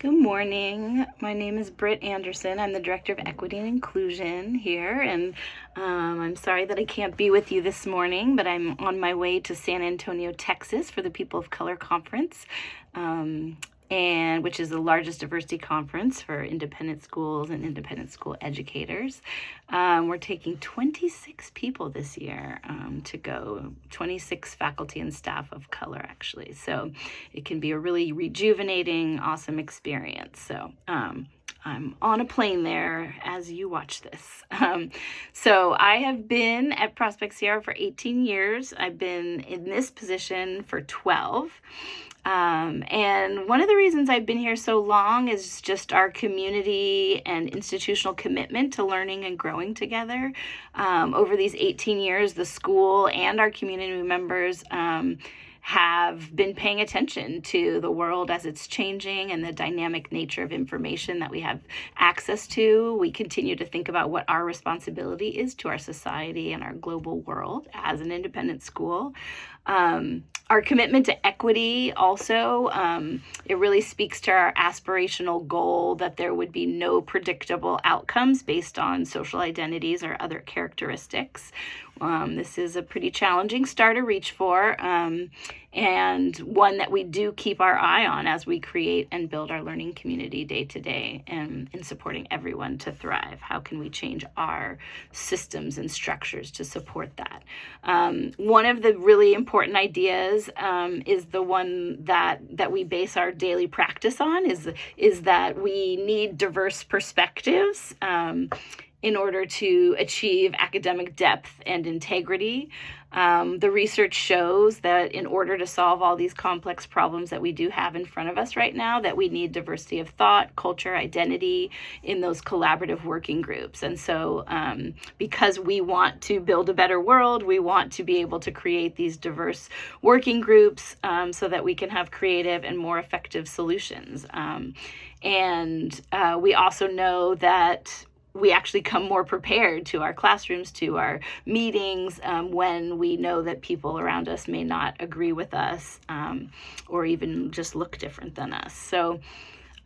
Good morning. My name is Britt Anderson. I'm the Director of Equity and Inclusion here, and I'm sorry that I can't be with you this morning, but I'm on my way to San Antonio, Texas for the People of Color Conference, and which is the largest diversity conference for independent schools and independent school educators. We're taking 26 people this year to go, 26 faculty and staff of color, actually. So it can be a really rejuvenating, awesome experience. So I'm on a plane there as you watch this. So I have been at Prospect Sierra for 18 years. I've been in this position for 12. And one of the reasons I've been here so long is just our community and institutional commitment to learning and growing together. Over these 18 years, the school and our community members have been paying attention to the world as it's changing and the dynamic nature of information that we have access to. We continue to think about what our responsibility is to our society and our global world as an independent school. Our commitment to equity also, it really speaks to our aspirational goal that there would be no predictable outcomes based on social identities or other characteristics. This is a pretty challenging star to reach for, and one that we do keep our eye on as we create and build our learning community day to day and in supporting everyone to thrive. How can we change our systems and structures to support that? One of the really important ideas is the one that we base our daily practice on, is that we need diverse perspectives in order to achieve academic depth and integrity. The research shows that in order to solve all these complex problems that we do have in front of us right now, that we need diversity of thought, culture, identity in those collaborative working groups. And so because we want to build a better world, we want to be able to create these diverse working groups so that we can have creative and more effective solutions. And we also know that we actually come more prepared to our classrooms, to our meetings, when we know that people around us may not agree with us or even just look different than us. So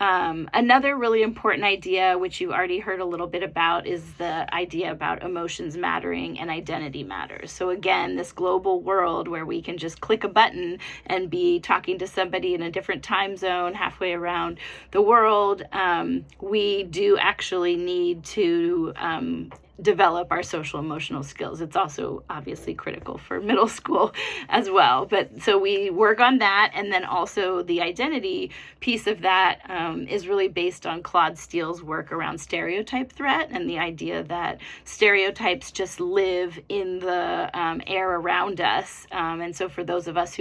another really important idea, which you already heard a little bit about, is the idea about emotions mattering and identity matters. So again, this global world where we can just click a button and be talking to somebody in a different time zone halfway around the world, we do actually need to develop our social emotional skills. It's also obviously critical for middle school as well. But so we work on that. And then also the identity piece of that is really based on Claude Steele's work around stereotype threat and the idea that stereotypes just live in the air around us. And so for those of us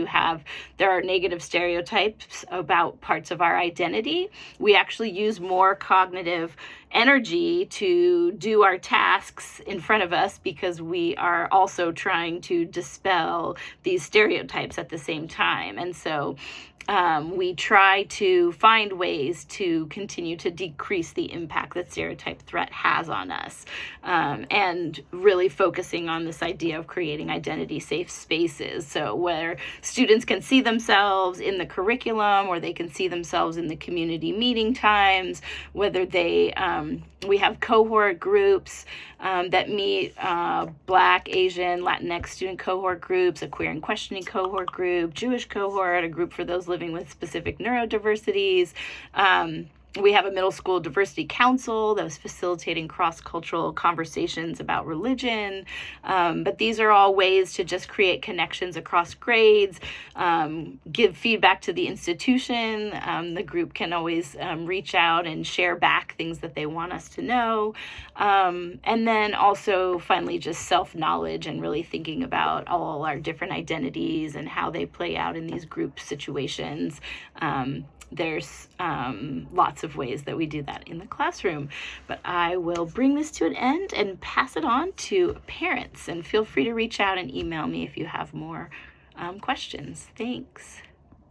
there are negative stereotypes about parts of our identity, we actually use more cognitive energy to do our tasks in front of us because we are also trying to dispel these stereotypes at the same time. And so we try to find ways to continue to decrease the impact that stereotype threat has on us, and really focusing on this idea of creating identity safe spaces. So where students can see themselves in the curriculum, or they can see themselves in the community meeting times, whether we have cohort groups that meet Black, Asian, Latinx student cohort groups, a queer and questioning cohort group, Jewish cohort, a group for those living with specific neurodiversities. We have a middle school diversity council that was facilitating cross-cultural conversations about religion. But these are all ways to just create connections across grades, give feedback to the institution. The group can always reach out and share back things that they want us to know. And then also finally just self-knowledge and really thinking about all our different identities and how they play out in these group situations. There's lots of ways that we do that in the classroom. But I will bring this to an end and pass it on to parents. And feel free to reach out and email me if you have more questions. Thanks.